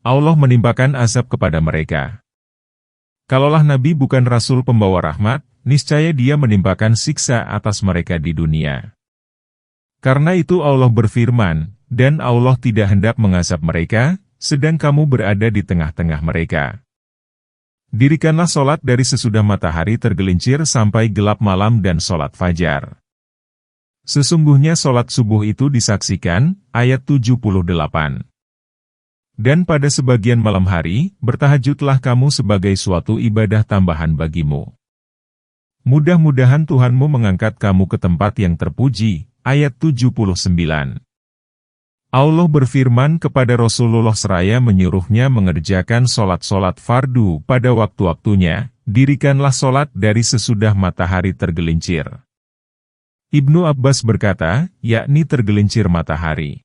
Allah menimpakan azab kepada mereka. Kalaulah Nabi bukan Rasul pembawa rahmat, niscaya dia menimpakan siksa atas mereka di dunia. Karena itu Allah berfirman, dan Allah tidak hendak mengazab mereka, sedang kamu berada di tengah-tengah mereka. Dirikanlah solat dari sesudah matahari tergelincir sampai gelap malam dan solat fajar. Sesungguhnya solat subuh itu disaksikan, ayat 78. Dan pada sebagian malam hari, bertahajudlah kamu sebagai suatu ibadah tambahan bagimu. Mudah-mudahan Tuhanmu mengangkat kamu ke tempat yang terpuji, ayat 79. Allah berfirman kepada Rasulullah seraya menyuruhnya mengerjakan solat-solat fardu pada waktu-waktunya, dirikanlah solat dari sesudah matahari tergelincir. Ibnu Abbas berkata, yakni tergelincir matahari.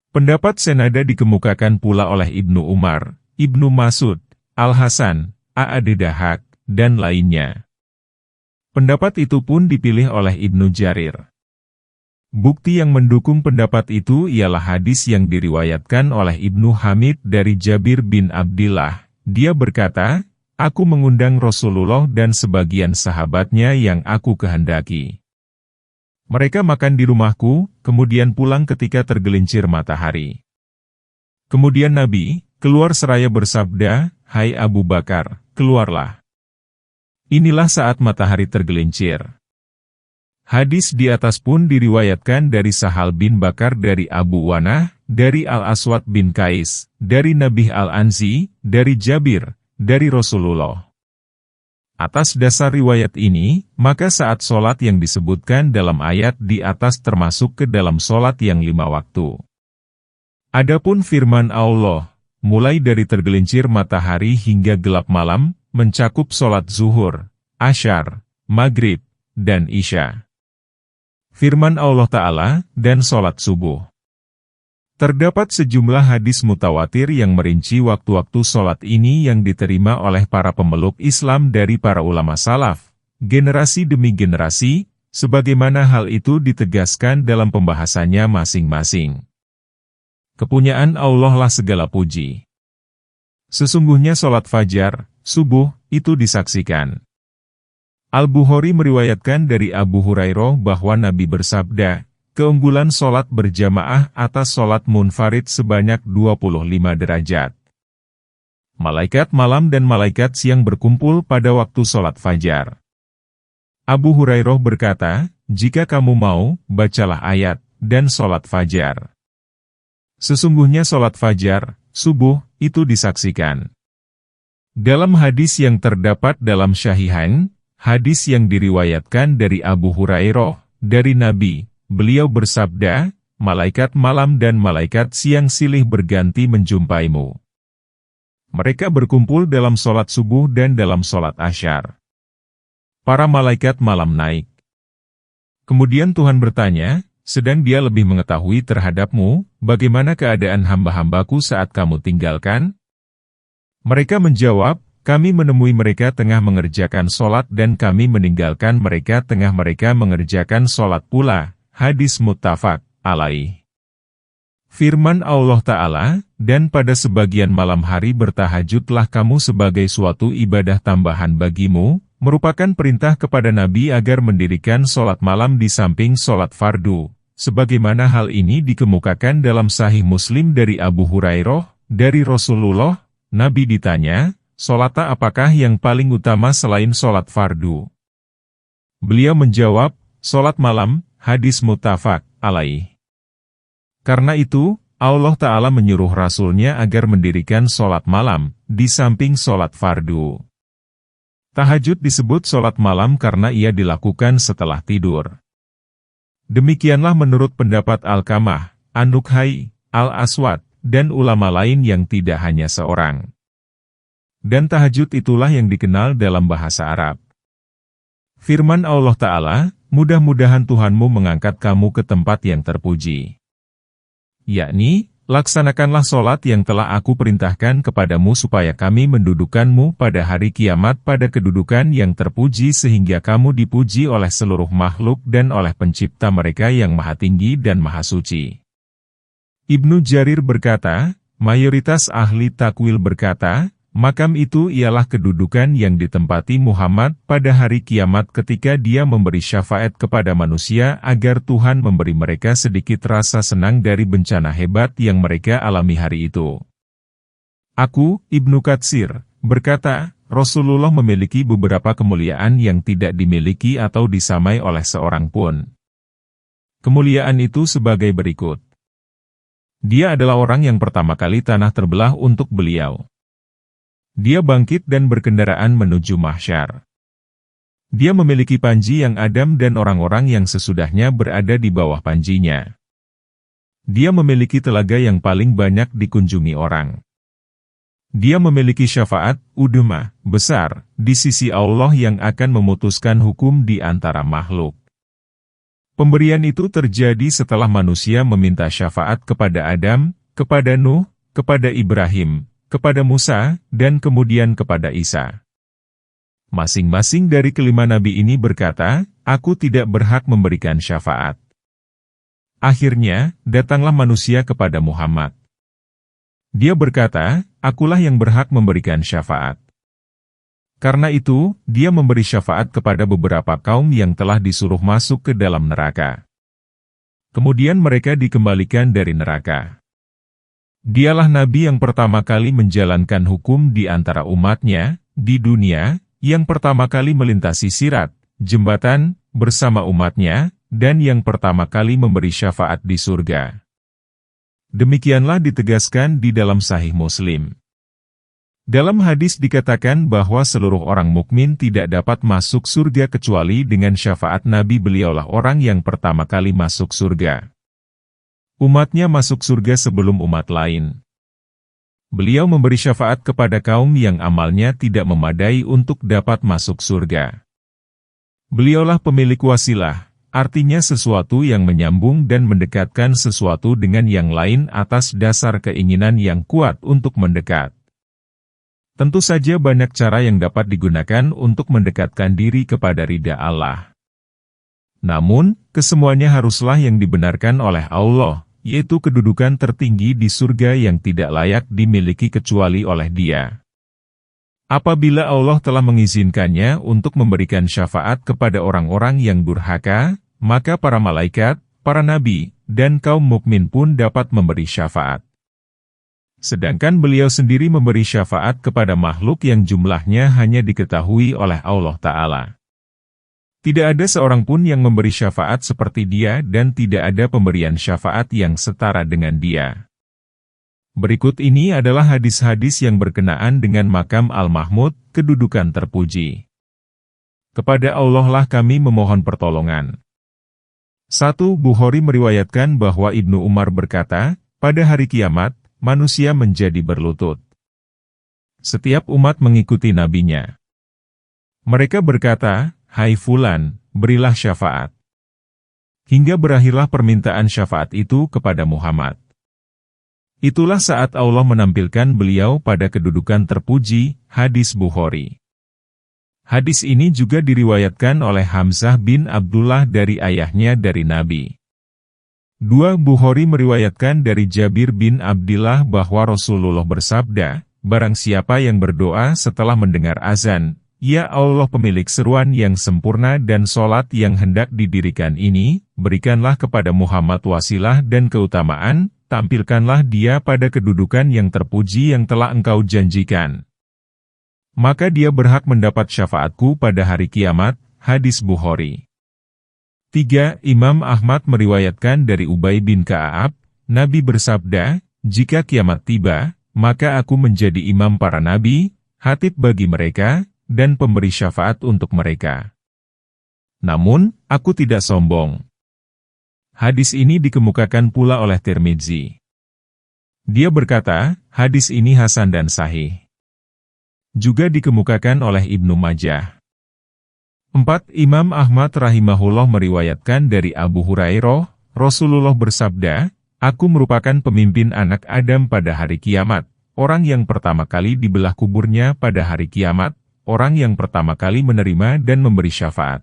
Pendapat senada dikemukakan pula oleh Ibnu Umar, Ibnu Mas'ud, Al-Hasan, A'ad-Dahak, dan lainnya. Pendapat itu pun dipilih oleh Ibnu Jarir. Bukti yang mendukung pendapat itu ialah hadis yang diriwayatkan oleh Ibnu Hamid dari Jabir bin Abdillah. Dia berkata, aku mengundang Rasulullah dan sebagian sahabatnya yang aku kehendaki. Mereka makan di rumahku, kemudian pulang ketika tergelincir matahari. Kemudian Nabi keluar seraya bersabda, hai Abu Bakar, keluarlah. Inilah saat matahari tergelincir. Hadis di atas pun diriwayatkan dari Sahal bin Bakar dari Abu Wanah, dari Al-Aswad bin Qais, dari Nabi Al-Anzi, dari Jabir, dari Rasulullah. Atas dasar riwayat ini, maka saat solat yang disebutkan dalam ayat di atas termasuk ke dalam solat yang 5 waktu. Adapun firman Allah, mulai dari tergelincir matahari hingga gelap malam, mencakup solat zuhur, asyar, maghrib, dan isya. Firman Allah Ta'ala, dan solat subuh. Terdapat sejumlah hadis mutawatir yang merinci waktu-waktu solat ini yang diterima oleh para pemeluk Islam dari para ulama salaf, generasi demi generasi, sebagaimana hal itu ditegaskan dalam pembahasannya masing-masing. Kepunyaan Allah lah segala puji. Sesungguhnya solat fajar, subuh, itu disaksikan. Al-Bukhari meriwayatkan dari Abu Hurairah bahwa Nabi bersabda, keunggulan solat berjamaah atas solat munfarid sebanyak 25 derajat. Malaikat malam dan malaikat siang berkumpul pada waktu solat fajar. Abu Hurairah berkata, jika kamu mau, bacalah ayat, dan solat fajar. Sesungguhnya solat fajar, subuh, itu disaksikan. Dalam hadis yang terdapat dalam Syahihain, hadis yang diriwayatkan dari Abu Hurairah, dari Nabi, beliau bersabda, malaikat malam dan malaikat siang silih berganti menjumpaimu. Mereka berkumpul dalam solat subuh dan dalam solat asyar. Para malaikat malam naik. Kemudian Tuhan bertanya, sedang dia lebih mengetahui terhadapmu, bagaimana keadaan hamba-hambaku saat kamu tinggalkan? Mereka menjawab, kami menemui mereka tengah mengerjakan solat dan kami meninggalkan mereka tengah mereka mengerjakan solat pula. Hadis muttafaq alaih. Firman Allah Ta'ala, dan pada sebagian malam hari bertahajudlah kamu sebagai suatu ibadah tambahan bagimu, merupakan perintah kepada Nabi agar mendirikan solat malam di samping solat fardu. Sebagaimana hal ini dikemukakan dalam Sahih Muslim dari Abu Hurairah, dari Rasulullah, Nabi ditanya, solat apakah yang paling utama selain solat fardu? Beliau menjawab, solat malam. Hadis muttafaq alaih. Karena itu, Allah Ta'ala menyuruh Rasul-Nya agar mendirikan solat malam, di samping solat fardu. Tahajud disebut solat malam karena ia dilakukan setelah tidur. Demikianlah menurut pendapat Al-Kamah, An-Nukhai, Al-Aswad, dan ulama lain yang tidak hanya seorang. Dan tahajud itulah yang dikenal dalam bahasa Arab. Firman Allah Ta'ala, mudah-mudahan Tuhanmu mengangkat kamu ke tempat yang terpuji. Yakni, laksanakanlah solat yang telah aku perintahkan kepadamu supaya kami mendudukanmu pada hari kiamat pada kedudukan yang terpuji sehingga kamu dipuji oleh seluruh makhluk dan oleh pencipta mereka yang maha tinggi dan maha suci. Ibnu Jarir berkata, Mayoritas ahli takwil berkata, makam itu ialah kedudukan yang ditempati Muhammad pada hari kiamat ketika dia memberi syafaat kepada manusia agar Tuhan memberi mereka sedikit rasa senang dari bencana hebat yang mereka alami hari itu. Aku, Ibnu Katsir, berkata, Rasulullah memiliki beberapa kemuliaan yang tidak dimiliki atau disamai oleh seorang pun. Kemuliaan itu sebagai berikut. Dia adalah orang yang pertama kali tanah terbelah untuk beliau. Dia bangkit dan berkendaraan menuju mahsyar. Dia memiliki panji yang Adam dan orang-orang yang sesudahnya berada di bawah panjinya. Dia memiliki telaga yang paling banyak dikunjungi orang. Dia memiliki syafaat, udhmah, besar, di sisi Allah yang akan memutuskan hukum di antara makhluk. Pemberian itu terjadi setelah manusia meminta syafaat kepada Adam, kepada Nuh, kepada Ibrahim, kepada Musa, dan kemudian kepada Isa. Masing-masing dari kelima nabi ini berkata, aku tidak berhak memberikan syafaat. Akhirnya, datanglah manusia kepada Muhammad. Dia berkata, akulah yang berhak memberikan syafaat. Karena itu, dia memberi syafaat kepada beberapa kaum yang telah disuruh masuk ke dalam neraka. Kemudian mereka dikembalikan dari neraka. Dialah nabi yang pertama kali menjalankan hukum di antara umatnya, di dunia, yang pertama kali melintasi sirat, jembatan, bersama umatnya, dan yang pertama kali memberi syafaat di surga. Demikianlah ditegaskan di dalam Sahih Muslim. Dalam hadis dikatakan bahwa seluruh orang mukmin tidak dapat masuk surga kecuali dengan syafaat Nabi. Beliaulah orang yang pertama kali masuk surga. Umatnya masuk surga sebelum umat lain. Beliau memberi syafaat kepada kaum yang amalnya tidak memadai untuk dapat masuk surga. Beliaulah pemilik wasilah, artinya sesuatu yang menyambung dan mendekatkan sesuatu dengan yang lain atas dasar keinginan yang kuat untuk mendekat. Tentu saja banyak cara yang dapat digunakan untuk mendekatkan diri kepada ridha Allah. Namun, kesemuanya haruslah yang dibenarkan oleh Allah, yaitu kedudukan tertinggi di surga yang tidak layak dimiliki kecuali oleh Dia. Apabila Allah telah mengizinkannya untuk memberikan syafaat kepada orang-orang yang durhaka, maka para malaikat, para nabi, dan kaum mukmin pun dapat memberi syafaat. Sedangkan beliau sendiri memberi syafaat kepada makhluk yang jumlahnya hanya diketahui oleh Allah Ta'ala. Tidak ada seorang pun yang memberi syafaat seperti dia dan tidak ada pemberian syafaat yang setara dengan dia. Berikut ini adalah hadis-hadis yang berkenaan dengan makam Al-Mahmud, kedudukan terpuji. Kepada Allah lah kami memohon pertolongan. 1. Bukhari meriwayatkan bahwa Ibnu Umar berkata, pada hari kiamat, manusia menjadi berlutut. Setiap umat mengikuti nabinya. Mereka berkata, hai fulan, berilah syafaat. Hingga berakhirlah permintaan syafaat itu kepada Muhammad. Itulah saat Allah menampilkan beliau pada kedudukan terpuji, hadis Bukhari. Hadis ini juga diriwayatkan oleh Hamzah bin Abdullah dari ayahnya dari Nabi. 2. Bukhari meriwayatkan dari Jabir bin Abdillah bahwa Rasulullah bersabda, barang siapa yang berdoa setelah mendengar azan, ya Allah pemilik seruan yang sempurna dan solat yang hendak didirikan ini, berikanlah kepada Muhammad wasilah dan keutamaan, tampilkanlah dia pada kedudukan yang terpuji yang telah engkau janjikan. Maka dia berhak mendapat syafaatku pada hari kiamat, hadis Bukhari. 3. Imam Ahmad meriwayatkan dari Ubay bin Ka'ab, Nabi bersabda, jika kiamat tiba, maka aku menjadi imam para nabi, khatib bagi mereka, dan pemberi syafaat untuk mereka. Namun, aku tidak sombong. Hadis ini dikemukakan pula oleh Tirmidzi. Dia berkata, hadis ini hasan dan sahih. Juga dikemukakan oleh Ibnu Majah. 4. Imam Ahmad rahimahullah meriwayatkan dari Abu Hurairah, Rasulullah bersabda, aku merupakan pemimpin anak Adam pada hari kiamat, orang yang pertama kali dibelah kuburnya pada hari kiamat, orang yang pertama kali menerima dan memberi syafaat.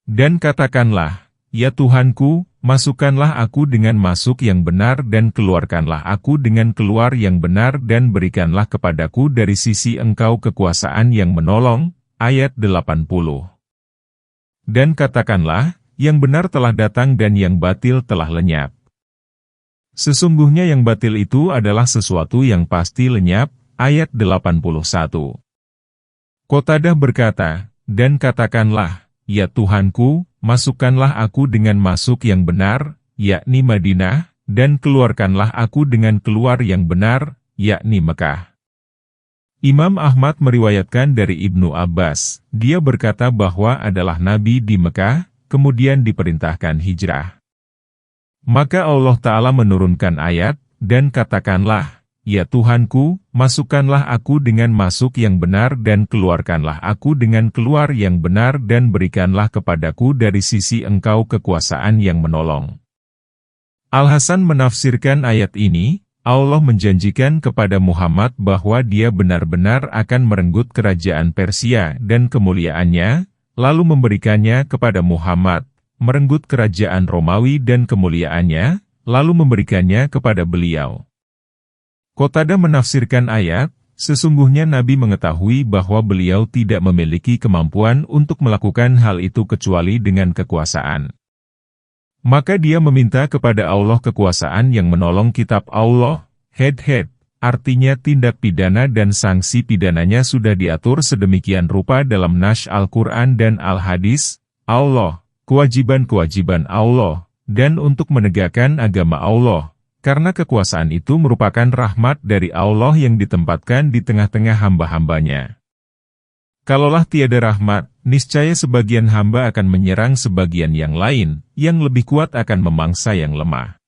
Dan katakanlah, "Ya Tuhanku, masukkanlah aku dengan masuk yang benar dan keluarkanlah aku dengan keluar yang benar dan berikanlah kepadaku dari sisi Engkau kekuasaan yang menolong." Ayat 80. Dan katakanlah, yang benar telah datang dan yang batil telah lenyap. Sesungguhnya yang batil itu adalah sesuatu yang pasti lenyap. Ayat 81. Qatadah berkata, "Dan katakanlah, ya Tuhanku, masukkanlah aku dengan masuk yang benar, yakni Madinah, dan keluarkanlah aku dengan keluar yang benar, yakni Mekah." Imam Ahmad meriwayatkan dari Ibnu Abbas, dia berkata bahwa adalah Nabi di Mekah, kemudian diperintahkan hijrah. Maka Allah Ta'ala menurunkan ayat, dan katakanlah, "Ya Tuhanku, masukkanlah aku dengan masuk yang benar dan keluarkanlah aku dengan keluar yang benar dan berikanlah kepadaku dari sisi Engkau kekuasaan yang menolong." Al-Hasan menafsirkan ayat ini, Allah menjanjikan kepada Muhammad bahwa dia benar-benar akan merenggut kerajaan Persia dan kemuliaannya, lalu memberikannya kepada Muhammad, merenggut kerajaan Romawi dan kemuliaannya, lalu memberikannya kepada beliau. Qatadah menafsirkan ayat, sesungguhnya Nabi mengetahui bahwa beliau tidak memiliki kemampuan untuk melakukan hal itu kecuali dengan kekuasaan. Maka dia meminta kepada Allah kekuasaan yang menolong kitab Allah, head, artinya tindak pidana dan sanksi pidananya sudah diatur sedemikian rupa dalam Nash Al-Quran dan Al-Hadis, Allah, kewajiban-kewajiban Allah, dan untuk menegakkan agama Allah, karena kekuasaan itu merupakan rahmat dari Allah yang ditempatkan di tengah-tengah hamba-hambanya. Kalaulah tiada rahmat, niscaya sebagian hamba akan menyerang sebagian yang lain, yang lebih kuat akan memangsa yang lemah.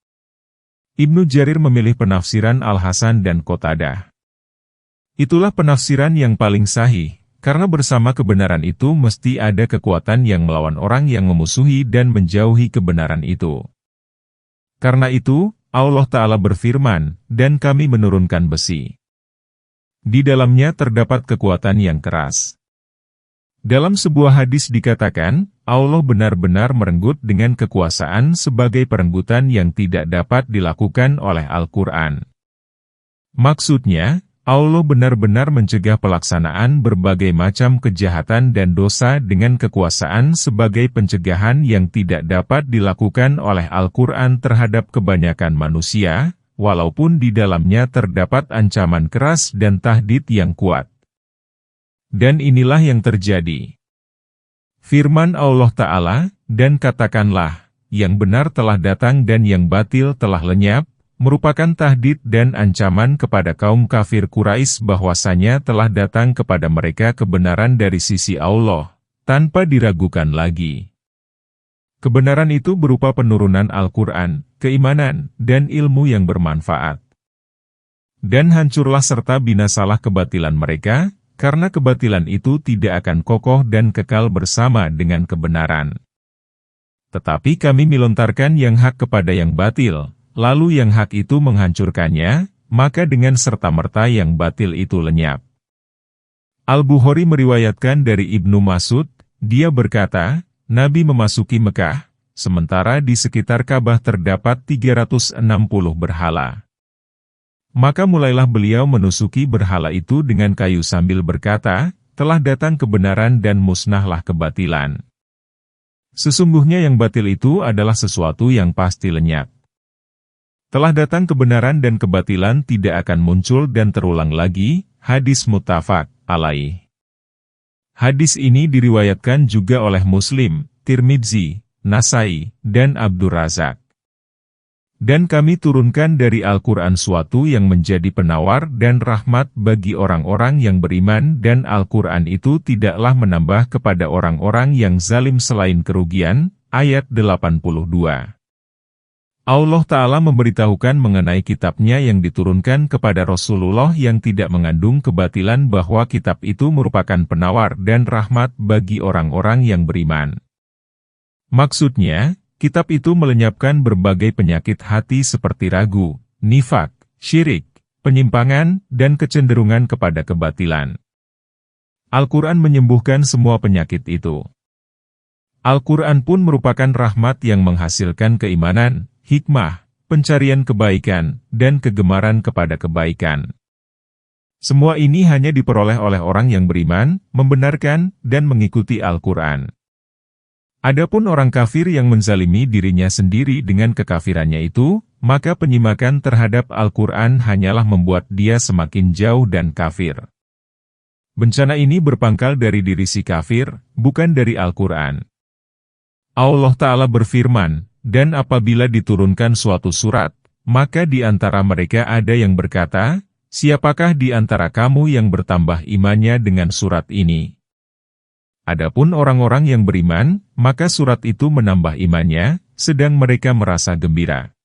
Ibnu Jarir memilih penafsiran Al-Hasan dan Qatadah. Itulah penafsiran yang paling sahih, karena bersama kebenaran itu mesti ada kekuatan yang melawan orang yang memusuhi dan menjauhi kebenaran itu. Karena itu, Allah Ta'ala berfirman, "Dan kami menurunkan besi. Di dalamnya terdapat kekuatan yang keras." Dalam sebuah hadis dikatakan, Allah benar-benar merenggut dengan kekuasaan sebagai perenggutan yang tidak dapat dilakukan oleh Al-Quran. Maksudnya, Allah benar-benar mencegah pelaksanaan berbagai macam kejahatan dan dosa dengan kekuasaan sebagai pencegahan yang tidak dapat dilakukan oleh Al-Quran terhadap kebanyakan manusia, walaupun di dalamnya terdapat ancaman keras dan tahdid yang kuat. Dan inilah yang terjadi. Firman Allah Ta'ala, "Dan katakanlah, yang benar telah datang dan yang batil telah lenyap," merupakan tahdid dan ancaman kepada kaum kafir Quraisy bahwasanya telah datang kepada mereka kebenaran dari sisi Allah, tanpa diragukan lagi. Kebenaran itu berupa penurunan Al-Quran, keimanan, dan ilmu yang bermanfaat. Dan hancurlah serta binasalah kebatilan mereka, karena kebatilan itu tidak akan kokoh dan kekal bersama dengan kebenaran. Tetapi kami melontarkan yang hak kepada yang batil, lalu yang hak itu menghancurkannya, maka dengan serta-merta yang batil itu lenyap. Al-Bukhari meriwayatkan dari Ibnu Mas'ud, dia berkata, Nabi memasuki Mekah, sementara di sekitar Ka'bah terdapat 360 berhala. Maka mulailah beliau menusuki berhala itu dengan kayu sambil berkata, "Telah datang kebenaran dan musnahlah kebatilan." Sesungguhnya yang batil itu adalah sesuatu yang pasti lenyap. Telah datang kebenaran dan kebatilan tidak akan muncul dan terulang lagi. Hadis muttafaq alaih. Hadis ini diriwayatkan juga oleh Muslim, Tirmidzi, Nasai, dan Abdur Razak. Dan kami turunkan dari Al-Quran suatu yang menjadi penawar dan rahmat bagi orang-orang yang beriman dan Al-Quran itu tidaklah menambah kepada orang-orang yang zalim selain kerugian. Ayat 82. Allah Ta'ala memberitahukan mengenai kitabnya yang diturunkan kepada Rasulullah yang tidak mengandung kebatilan bahwa kitab itu merupakan penawar dan rahmat bagi orang-orang yang beriman. Maksudnya, kitab itu melenyapkan berbagai penyakit hati seperti ragu, nifak, syirik, penyimpangan, dan kecenderungan kepada kebatilan. Al-Quran menyembuhkan semua penyakit itu. Al-Quran pun merupakan rahmat yang menghasilkan keimanan, hikmah, pencarian kebaikan, dan kegemaran kepada kebaikan. Semua ini hanya diperoleh oleh orang yang beriman, membenarkan, dan mengikuti Al-Quran. Adapun orang kafir yang menzalimi dirinya sendiri dengan kekafirannya itu, maka penyimakan terhadap Al-Quran hanyalah membuat dia semakin jauh dan kafir. Bencana ini berpangkal dari diri si kafir, bukan dari Al-Quran. Allah Ta'ala berfirman, dan apabila diturunkan suatu surat, maka di antara mereka ada yang berkata, siapakah di antara kamu yang bertambah imannya dengan surat ini? Adapun orang-orang yang beriman, maka surat itu menambah imannya, sedang mereka merasa gembira.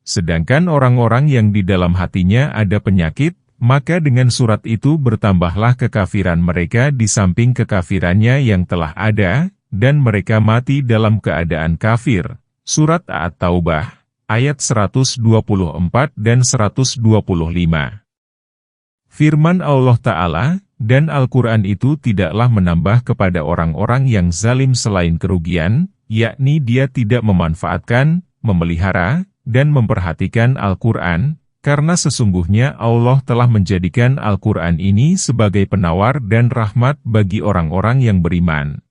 Sedangkan orang-orang yang di dalam hatinya ada penyakit, maka dengan surat itu bertambahlah kekafiran mereka di samping kekafirannya yang telah ada, dan mereka mati dalam keadaan kafir. Surat At-Taubah, ayat 124 dan 125. Firman Allah Ta'ala, dan Al-Quran itu tidaklah menambah kepada orang-orang yang zalim selain kerugian, yakni dia tidak memanfaatkan, memelihara, dan memperhatikan Al-Quran, karena sesungguhnya Allah telah menjadikan Al-Quran ini sebagai penawar dan rahmat bagi orang-orang yang beriman.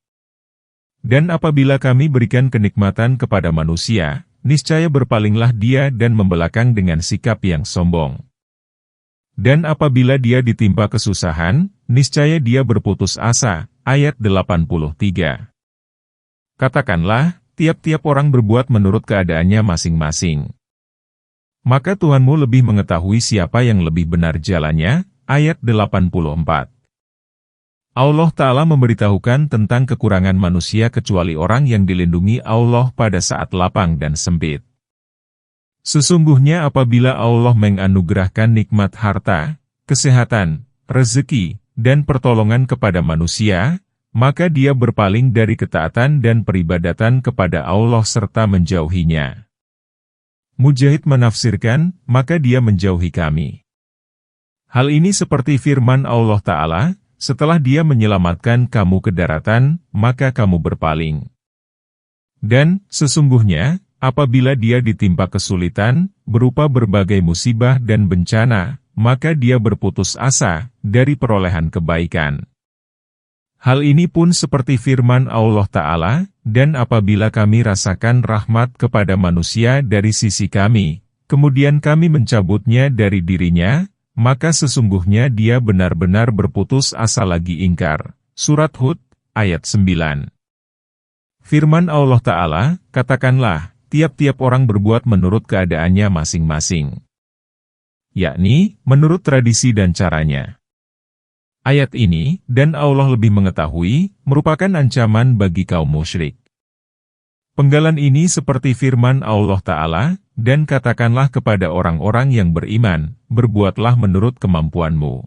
Dan apabila kami berikan kenikmatan kepada manusia, niscaya berpalinglah dia dan membelakang dengan sikap yang sombong. Dan apabila dia ditimpa kesusahan, niscaya dia berputus asa. Ayat 83. Katakanlah, tiap-tiap orang berbuat menurut keadaannya masing-masing. Maka Tuhanmu lebih mengetahui siapa yang lebih benar jalannya. Ayat 84. Allah Ta'ala memberitahukan tentang kekurangan manusia kecuali orang yang dilindungi Allah pada saat lapang dan sempit. Sesungguhnya apabila Allah menganugerahkan nikmat harta, kesehatan, rezeki, dan pertolongan kepada manusia, maka dia berpaling dari ketaatan dan peribadatan kepada Allah serta menjauhinya. Mujahid menafsirkan, maka dia menjauhi kami. Hal ini seperti firman Allah Ta'ala, setelah dia menyelamatkan kamu ke daratan, maka kamu berpaling. Dan, sesungguhnya, apabila dia ditimpa kesulitan, berupa berbagai musibah dan bencana, maka dia berputus asa dari perolehan kebaikan. Hal ini pun seperti firman Allah Ta'ala, dan apabila kami rasakan rahmat kepada manusia dari sisi kami, kemudian kami mencabutnya dari dirinya, maka sesungguhnya dia benar-benar berputus asa lagi ingkar. Surat Hud, ayat 9. Firman Allah Ta'ala, katakanlah, tiap-tiap orang berbuat menurut keadaannya masing-masing. Yakni, menurut tradisi dan caranya. Ayat ini, dan Allah lebih mengetahui, merupakan ancaman bagi kaum musyrik. Penggalan ini seperti firman Allah Ta'ala, dan katakanlah kepada orang-orang yang beriman, berbuatlah menurut kemampuanmu.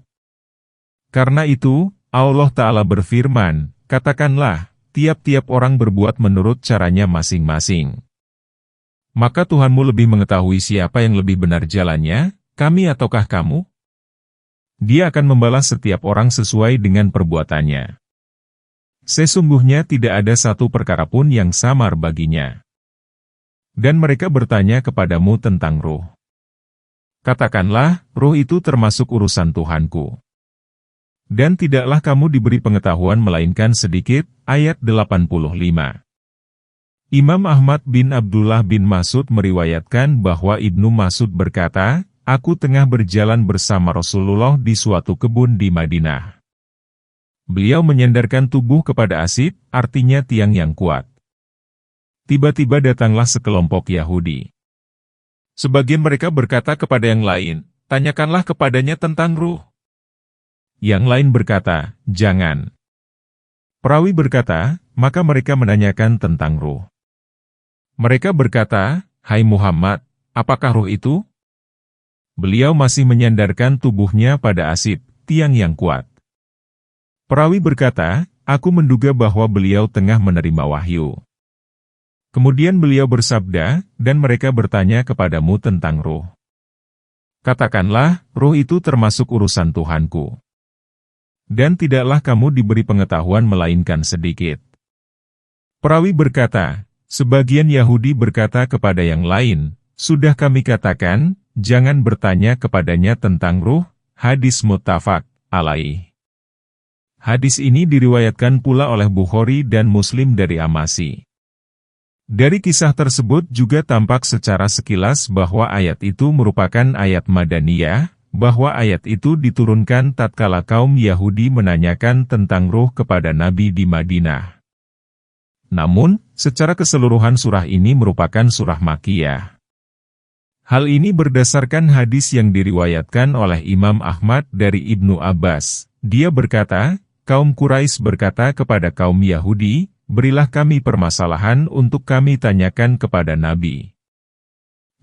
Karena itu, Allah Ta'ala berfirman, katakanlah, tiap-tiap orang berbuat menurut caranya masing-masing. Maka Tuhanmu lebih mengetahui siapa yang lebih benar jalannya, kami ataukah kamu? Dia akan membalas setiap orang sesuai dengan perbuatannya. Sesungguhnya tidak ada satu perkara pun yang samar baginya. Dan mereka bertanya kepadamu tentang ruh. Katakanlah, ruh itu termasuk urusan Tuhanku. Dan tidaklah kamu diberi pengetahuan melainkan sedikit. Ayat 85. Imam Ahmad bin Abdullah bin Mas'ud meriwayatkan bahwa Ibnu Mas'ud berkata, aku tengah berjalan bersama Rasulullah di suatu kebun di Madinah. Beliau menyandarkan tubuh kepada asib, artinya tiang yang kuat. Tiba-tiba datanglah sekelompok Yahudi. Sebagian mereka berkata kepada yang lain, tanyakanlah kepadanya tentang ruh. Yang lain berkata, jangan. Perawi berkata, maka mereka menanyakan tentang ruh. Mereka berkata, hai Muhammad, apakah ruh itu? Beliau masih menyandarkan tubuhnya pada asib, tiang yang kuat. Perawi berkata, aku menduga bahwa beliau tengah menerima wahyu. Kemudian beliau bersabda, dan mereka bertanya kepadamu tentang ruh. Katakanlah, ruh itu termasuk urusan Tuhanku. Dan tidaklah kamu diberi pengetahuan melainkan sedikit. Perawi berkata, sebagian Yahudi berkata kepada yang lain, sudah kami katakan, jangan bertanya kepadanya tentang ruh, hadis muttafaq alaih. Hadis ini diriwayatkan pula oleh Bukhari dan Muslim dari Amasi. Dari kisah tersebut juga tampak secara sekilas bahwa ayat itu merupakan ayat Madaniyah, bahwa ayat itu diturunkan tatkala kaum Yahudi menanyakan tentang ruh kepada Nabi di Madinah. Namun, secara keseluruhan surah ini merupakan surah Makkiyah. Hal ini berdasarkan hadis yang diriwayatkan oleh Imam Ahmad dari Ibnu Abbas. Dia berkata, kaum Quraisy berkata kepada kaum Yahudi, berilah kami permasalahan untuk kami tanyakan kepada Nabi.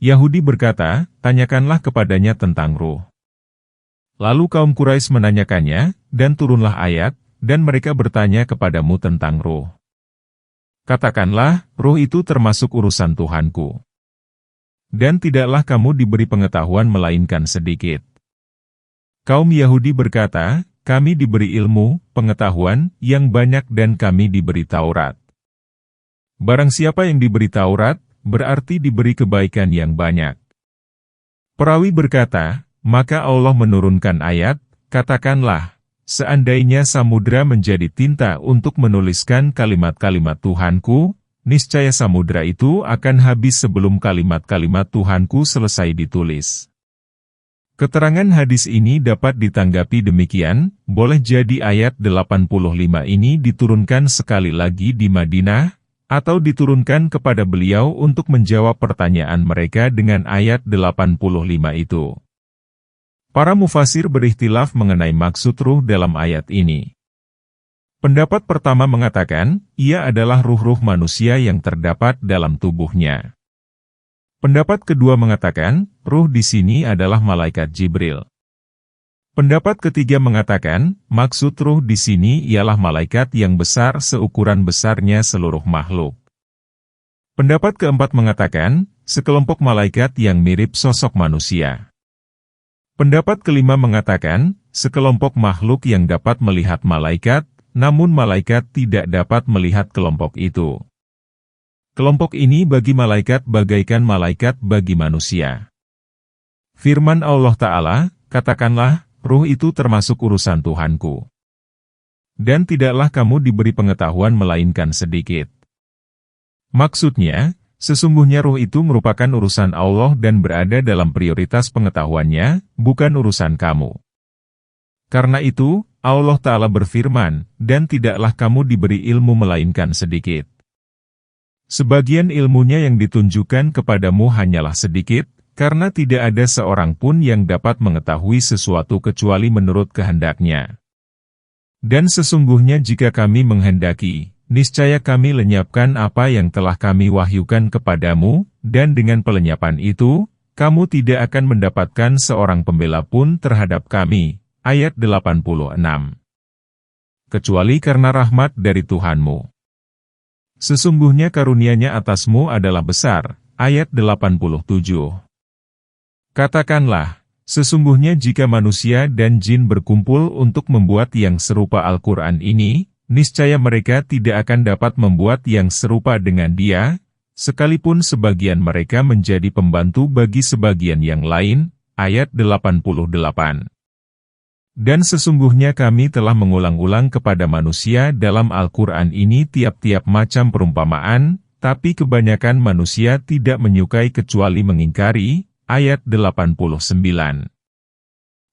Yahudi berkata, tanyakanlah kepadanya tentang ruh. Lalu kaum Quraisy menanyakannya, dan turunlah ayat, dan mereka bertanya kepadamu tentang ruh. Katakanlah, ruh itu termasuk urusan Tuhanku. Dan tidaklah kamu diberi pengetahuan melainkan sedikit. Kaum Yahudi berkata, kami diberi ilmu, pengetahuan, yang banyak dan kami diberi Taurat. Barang siapa yang diberi Taurat, berarti diberi kebaikan yang banyak. Perawi berkata, maka Allah menurunkan ayat, katakanlah, seandainya samudra menjadi tinta untuk menuliskan kalimat-kalimat Tuhanku, niscaya samudra itu akan habis sebelum kalimat-kalimat Tuhanku selesai ditulis. Keterangan hadis ini dapat ditanggapi demikian, boleh jadi ayat 85 ini diturunkan sekali lagi di Madinah, atau diturunkan kepada beliau untuk menjawab pertanyaan mereka dengan ayat 85 itu. Para mufasir berikhtilaf mengenai maksud ruh dalam ayat ini. Pendapat pertama mengatakan, ia adalah ruh-ruh manusia yang terdapat dalam tubuhnya. Pendapat kedua mengatakan, ruh di sini adalah malaikat Jibril. Pendapat ketiga mengatakan, maksud ruh di sini ialah malaikat yang besar seukuran besarnya seluruh makhluk. Pendapat keempat mengatakan, sekelompok malaikat yang mirip sosok manusia. Pendapat kelima mengatakan, sekelompok makhluk yang dapat melihat malaikat, namun malaikat tidak dapat melihat kelompok itu. Kelompok ini bagi malaikat bagaikan malaikat bagi manusia. Firman Allah Ta'ala, katakanlah, ruh itu termasuk urusan Tuhanku. Dan tidaklah kamu diberi pengetahuan melainkan sedikit. Maksudnya, sesungguhnya ruh itu merupakan urusan Allah dan berada dalam prioritas pengetahuannya, bukan urusan kamu. Karena itu, Allah Ta'ala berfirman, dan tidaklah kamu diberi ilmu melainkan sedikit. Sebagian ilmunya yang ditunjukkan kepadamu hanyalah sedikit, karena tidak ada seorang pun yang dapat mengetahui sesuatu kecuali menurut kehendaknya. Dan sesungguhnya jika kami menghendaki, niscaya kami lenyapkan apa yang telah kami wahyukan kepadamu, dan dengan pelenyapan itu, kamu tidak akan mendapatkan seorang pembela pun terhadap kami. Ayat 86. Kecuali karena rahmat dari Tuhanmu. Sesungguhnya karunia-Nya atasmu adalah besar. Ayat 87. Katakanlah, sesungguhnya jika manusia dan jin berkumpul untuk membuat yang serupa Al-Quran ini, niscaya mereka tidak akan dapat membuat yang serupa dengan dia, sekalipun sebagian mereka menjadi pembantu bagi sebagian yang lain. Ayat 88. Dan sesungguhnya kami telah mengulang-ulang kepada manusia dalam Al-Quran ini tiap-tiap macam perumpamaan, tapi kebanyakan manusia tidak menyukai kecuali mengingkari. Ayat 89.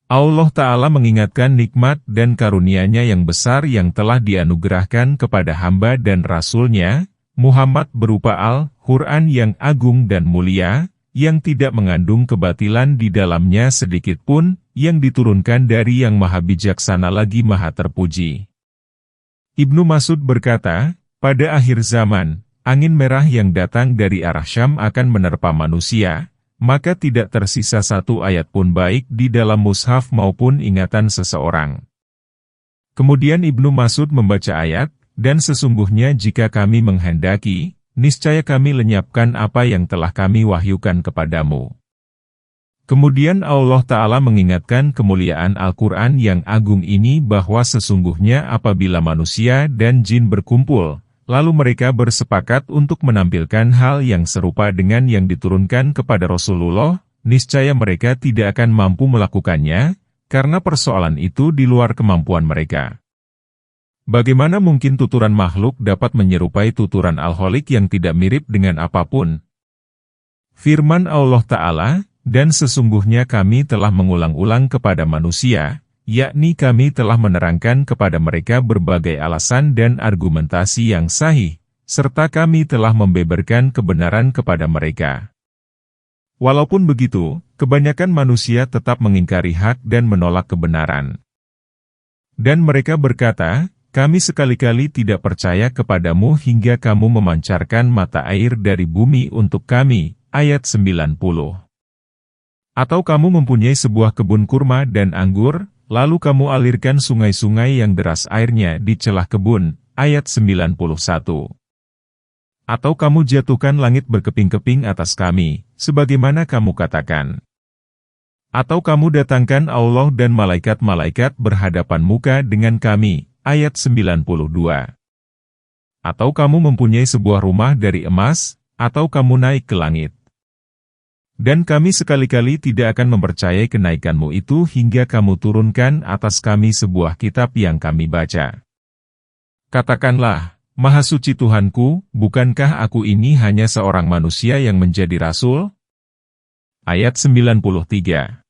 Allah Ta'ala mengingatkan nikmat dan karunia-Nya yang besar yang telah dianugerahkan kepada hamba dan Rasul-Nya, Muhammad berupa Al-Quran yang agung dan mulia, yang tidak mengandung kebatilan di dalamnya sedikit pun, yang diturunkan dari Yang Maha Bijaksana lagi Maha Terpuji. Ibnu Mas'ud berkata, pada akhir zaman, angin merah yang datang dari arah Syam akan menerpa manusia, maka tidak tersisa satu ayat pun baik di dalam mushaf maupun ingatan seseorang. Kemudian Ibnu Mas'ud membaca ayat, dan sesungguhnya jika kami menghendaki, niscaya kami lenyapkan apa yang telah kami wahyukan kepadamu. Kemudian Allah Ta'ala mengingatkan kemuliaan Al-Quran yang agung ini bahwa sesungguhnya apabila manusia dan jin berkumpul, lalu mereka bersepakat untuk menampilkan hal yang serupa dengan yang diturunkan kepada Rasulullah, niscaya mereka tidak akan mampu melakukannya, karena persoalan itu di luar kemampuan mereka. Bagaimana mungkin tuturan makhluk dapat menyerupai tuturan Al-Khaliq yang tidak mirip dengan apapun? Firman Allah Ta'ala, dan sesungguhnya kami telah mengulang-ulang kepada manusia, yakni kami telah menerangkan kepada mereka berbagai alasan dan argumentasi yang sahih, serta kami telah membeberkan kebenaran kepada mereka. Walaupun begitu, kebanyakan manusia tetap mengingkari hak dan menolak kebenaran. Dan mereka berkata, kami sekali-kali tidak percaya kepadamu hingga kamu memancarkan mata air dari bumi untuk kami. Ayat 90. Atau kamu mempunyai sebuah kebun kurma dan anggur, lalu kamu alirkan sungai-sungai yang deras airnya di celah kebun. Ayat 91. Atau kamu jatuhkan langit berkeping-keping atas kami, sebagaimana kamu katakan. Atau kamu datangkan Allah dan malaikat-malaikat berhadapan muka dengan kami. Ayat 92. Atau kamu mempunyai sebuah rumah dari emas, atau kamu naik ke langit. Dan kami sekali-kali tidak akan mempercayai kenaikanmu itu hingga kamu turunkan atas kami sebuah kitab yang kami baca. Katakanlah, Maha Suci Tuhanku, bukankah aku ini hanya seorang manusia yang menjadi rasul? Ayat 93.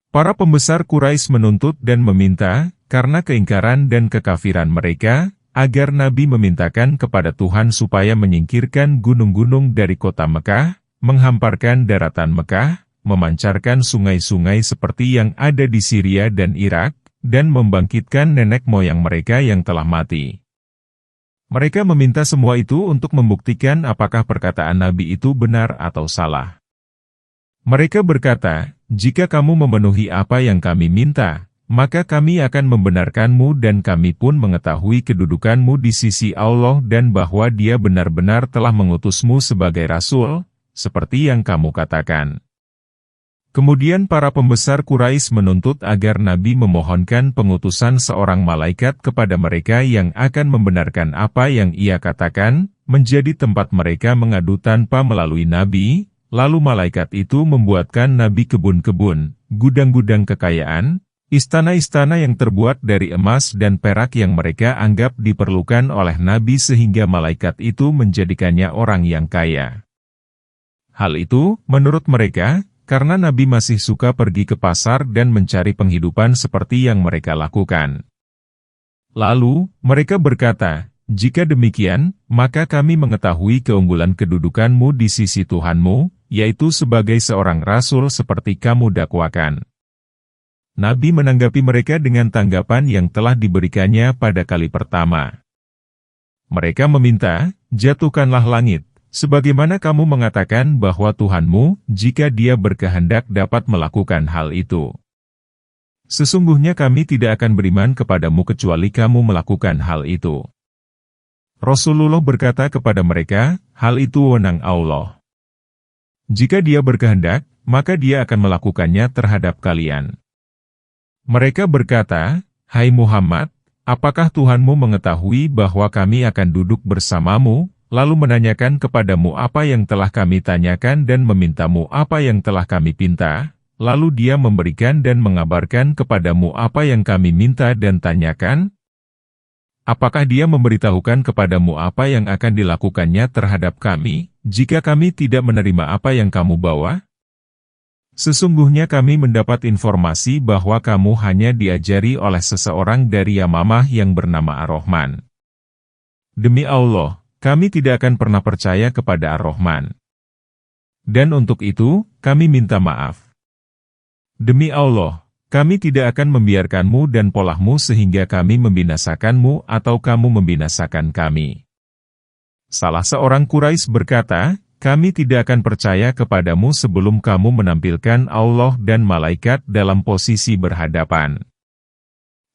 Para pembesar Quraisy menuntut dan meminta, karena keingkaran dan kekafiran mereka, agar Nabi memintakan kepada Tuhan supaya menyingkirkan gunung-gunung dari kota Mekah, menghamparkan daratan Mekah, memancarkan sungai-sungai seperti yang ada di Syria dan Irak, dan membangkitkan nenek moyang mereka yang telah mati. Mereka meminta semua itu untuk membuktikan apakah perkataan Nabi itu benar atau salah. Mereka berkata, jika kamu memenuhi apa yang kami minta, maka kami akan membenarkanmu dan kami pun mengetahui kedudukanmu di sisi Allah dan bahwa Dia benar-benar telah mengutusmu sebagai Rasul, seperti yang kamu katakan. Kemudian para pembesar Quraisy menuntut agar Nabi memohonkan pengutusan seorang malaikat kepada mereka yang akan membenarkan apa yang ia katakan, menjadi tempat mereka mengadu tanpa melalui Nabi, lalu malaikat itu membuatkan Nabi kebun-kebun, gudang-gudang kekayaan, istana-istana yang terbuat dari emas dan perak yang mereka anggap diperlukan oleh Nabi sehingga malaikat itu menjadikannya orang yang kaya. Hal itu, menurut mereka, karena Nabi masih suka pergi ke pasar dan mencari penghidupan seperti yang mereka lakukan. Lalu, mereka berkata, jika demikian, maka kami mengetahui keunggulan kedudukanmu di sisi Tuhanmu, yaitu sebagai seorang rasul seperti kamu dakwakan. Nabi menanggapi mereka dengan tanggapan yang telah diberikannya pada kali pertama. Mereka meminta, jatuhkanlah langit, sebagaimana kamu mengatakan bahwa Tuhanmu, jika Dia berkehendak dapat melakukan hal itu. Sesungguhnya kami tidak akan beriman kepadamu kecuali kamu melakukan hal itu. Rasulullah berkata kepada mereka, hal itu wewenang Allah. Jika Dia berkehendak, maka Dia akan melakukannya terhadap kalian. Mereka berkata, hai Muhammad, apakah Tuhanmu mengetahui bahwa kami akan duduk bersamamu, lalu menanyakan kepadamu apa yang telah kami tanyakan dan memintamu apa yang telah kami pinta, lalu Dia memberikan dan mengabarkan kepadamu apa yang kami minta dan tanyakan? Apakah Dia memberitahukan kepadamu apa yang akan dilakukannya terhadap kami, jika kami tidak menerima apa yang kamu bawa? Sesungguhnya kami mendapat informasi bahwa kamu hanya diajari oleh seseorang dari Yamamah yang bernama Ar-Rahman. Demi Allah, kami tidak akan pernah percaya kepada Ar-Rahman. Dan untuk itu, kami minta maaf. Demi Allah, kami tidak akan membiarkanmu dan polahmu sehingga kami membinasakanmu atau kamu membinasakan kami. Salah seorang Quraisy berkata, kami tidak akan percaya kepadamu sebelum kamu menampilkan Allah dan malaikat dalam posisi berhadapan.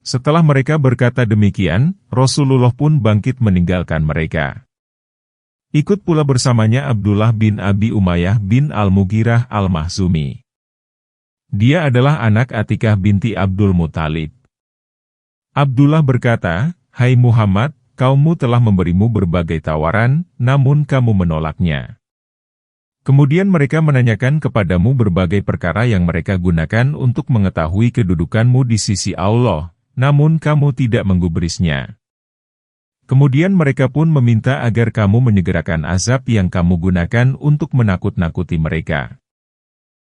Setelah mereka berkata demikian, Rasulullah pun bangkit meninggalkan mereka. Ikut pula bersamanya Abdullah bin Abi Umayyah bin Al-Mughirah Al-Mahzumi. Dia adalah anak Atikah binti Abdul Muthalib. Abdullah berkata, hai Muhammad, kaummu telah memberimu berbagai tawaran, namun kamu menolaknya. Kemudian mereka menanyakan kepadamu berbagai perkara yang mereka gunakan untuk mengetahui kedudukanmu di sisi Allah, namun kamu tidak menggubrisnya. Kemudian mereka pun meminta agar kamu menyegerakan azab yang kamu gunakan untuk menakut-nakuti mereka.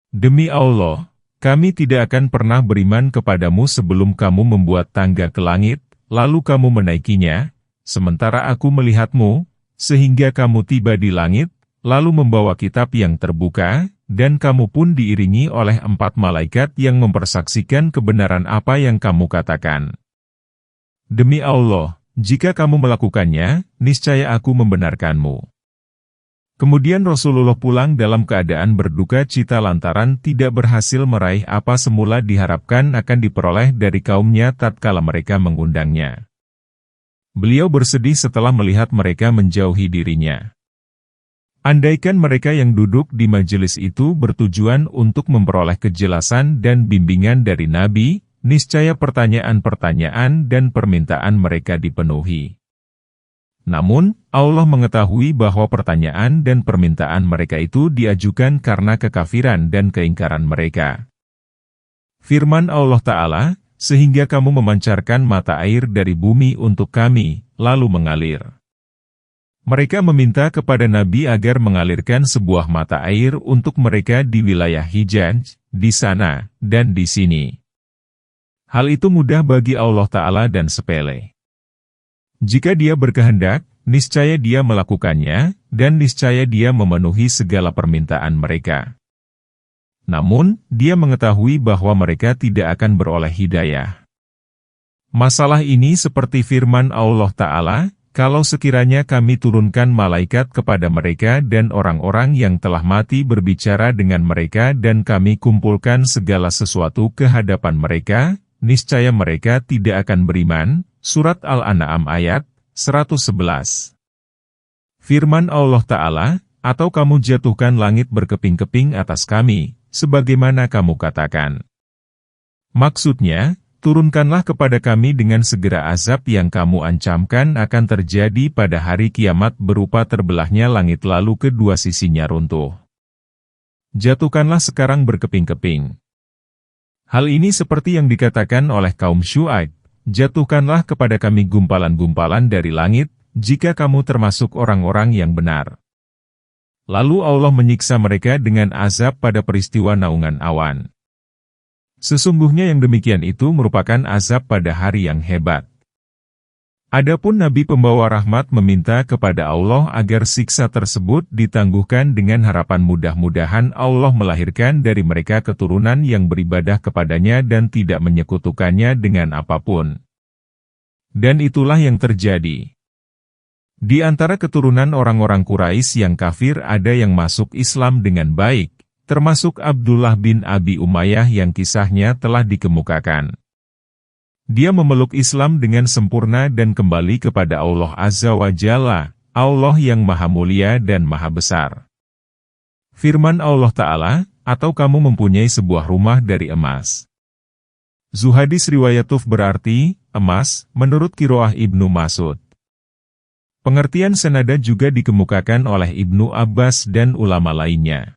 Demi Allah, kami tidak akan pernah beriman kepadamu sebelum kamu membuat tangga ke langit, lalu kamu menaikinya, sementara aku melihatmu, sehingga kamu tiba di langit, lalu membawa kitab yang terbuka, dan kamu pun diiringi oleh 4 malaikat yang mempersaksikan kebenaran apa yang kamu katakan. Demi Allah, jika kamu melakukannya, niscaya aku membenarkanmu. Kemudian Rasulullah pulang dalam keadaan berduka cita lantaran tidak berhasil meraih apa semula diharapkan akan diperoleh dari kaumnya tatkala mereka mengundangnya. Beliau bersedih setelah melihat mereka menjauhi dirinya. Andaikan mereka yang duduk di majelis itu bertujuan untuk memperoleh kejelasan dan bimbingan dari Nabi, niscaya pertanyaan-pertanyaan dan permintaan mereka dipenuhi. Namun, Allah mengetahui bahwa pertanyaan dan permintaan mereka itu diajukan karena kekafiran dan keingkaran mereka. Firman Allah Ta'ala, sehingga kamu memancarkan mata air dari bumi untuk kami, lalu mengalir. Mereka meminta kepada Nabi agar mengalirkan sebuah mata air untuk mereka di wilayah Hijaz, di sana, dan di sini. Hal itu mudah bagi Allah Ta'ala dan sepele. Jika Dia berkehendak, niscaya Dia melakukannya, dan niscaya Dia memenuhi segala permintaan mereka. Namun, Dia mengetahui bahwa mereka tidak akan beroleh hidayah. Masalah ini seperti firman Allah Ta'ala, kalau sekiranya kami turunkan malaikat kepada mereka dan orang-orang yang telah mati berbicara dengan mereka dan kami kumpulkan segala sesuatu ke hadapan mereka, niscaya mereka tidak akan beriman. Surat Al-An'am ayat 111. Firman Allah Ta'ala, atau kamu jatuhkan langit berkeping-keping atas kami, sebagaimana kamu katakan. Maksudnya, turunkanlah kepada kami dengan segera azab yang kamu ancamkan akan terjadi pada hari kiamat berupa terbelahnya langit lalu kedua sisinya runtuh. Jatuhkanlah sekarang berkeping-keping. Hal ini seperti yang dikatakan oleh kaum Syuaib, jatuhkanlah kepada kami gumpalan-gumpalan dari langit, jika kamu termasuk orang-orang yang benar. Lalu Allah menyiksa mereka dengan azab pada peristiwa naungan awan. Sesungguhnya yang demikian itu merupakan azab pada hari yang hebat. Adapun Nabi pembawa rahmat meminta kepada Allah agar siksa tersebut ditangguhkan dengan harapan mudah-mudahan Allah melahirkan dari mereka keturunan yang beribadah kepadanya dan tidak menyekutukannya dengan apapun. Dan itulah yang terjadi. Di antara keturunan orang-orang Quraisy yang kafir ada yang masuk Islam dengan baik, termasuk Abdullah bin Abi Umayyah yang kisahnya telah dikemukakan. Dia memeluk Islam dengan sempurna dan kembali kepada Allah Azza wa Jalla, Allah yang Maha Mulia dan Maha Besar. Firman Allah Ta'ala, atau kamu mempunyai sebuah rumah dari emas. Zuhadis riwayatuf berarti, emas, menurut Qiraah Ibnu Mas'ud. Pengertian senada juga dikemukakan oleh Ibnu Abbas dan ulama lainnya.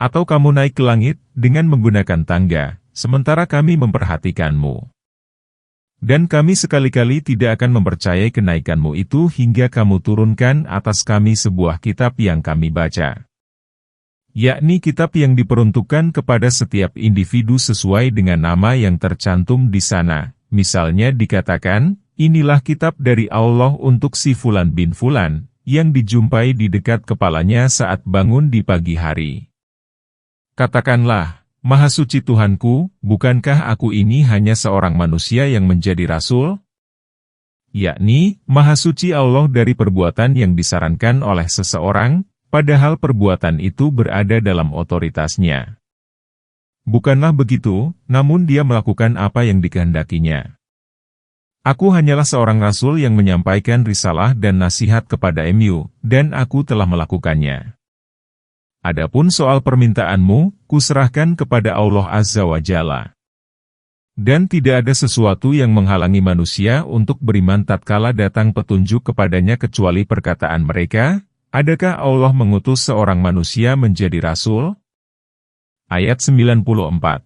Atau kamu naik ke langit, dengan menggunakan tangga, sementara kami memperhatikanmu. Dan kami sekali-kali tidak akan mempercayai kenaikanmu itu hingga kamu turunkan atas kami sebuah kitab yang kami baca. Yakni kitab yang diperuntukkan kepada setiap individu sesuai dengan nama yang tercantum di sana. Misalnya dikatakan, inilah kitab dari Allah untuk si Fulan bin Fulan, yang dijumpai di dekat kepalanya saat bangun di pagi hari. Katakanlah, Maha Suci Tuhanku, bukankah aku ini hanya seorang manusia yang menjadi rasul? Yakni, Maha Suci Allah dari perbuatan yang disarankan oleh seseorang, padahal perbuatan itu berada dalam otoritasnya. Bukanlah begitu, namun dia melakukan apa yang dikehendakinya. Aku hanyalah seorang rasul yang menyampaikan risalah dan nasihat kepada MU, dan aku telah melakukannya. Adapun soal permintaanmu, kuserahkan kepada Allah Azza wa Jalla. Dan tidak ada sesuatu yang menghalangi manusia untuk beriman tatkala datang petunjuk kepadanya kecuali perkataan mereka, adakah Allah mengutus seorang manusia menjadi rasul? Ayat 94.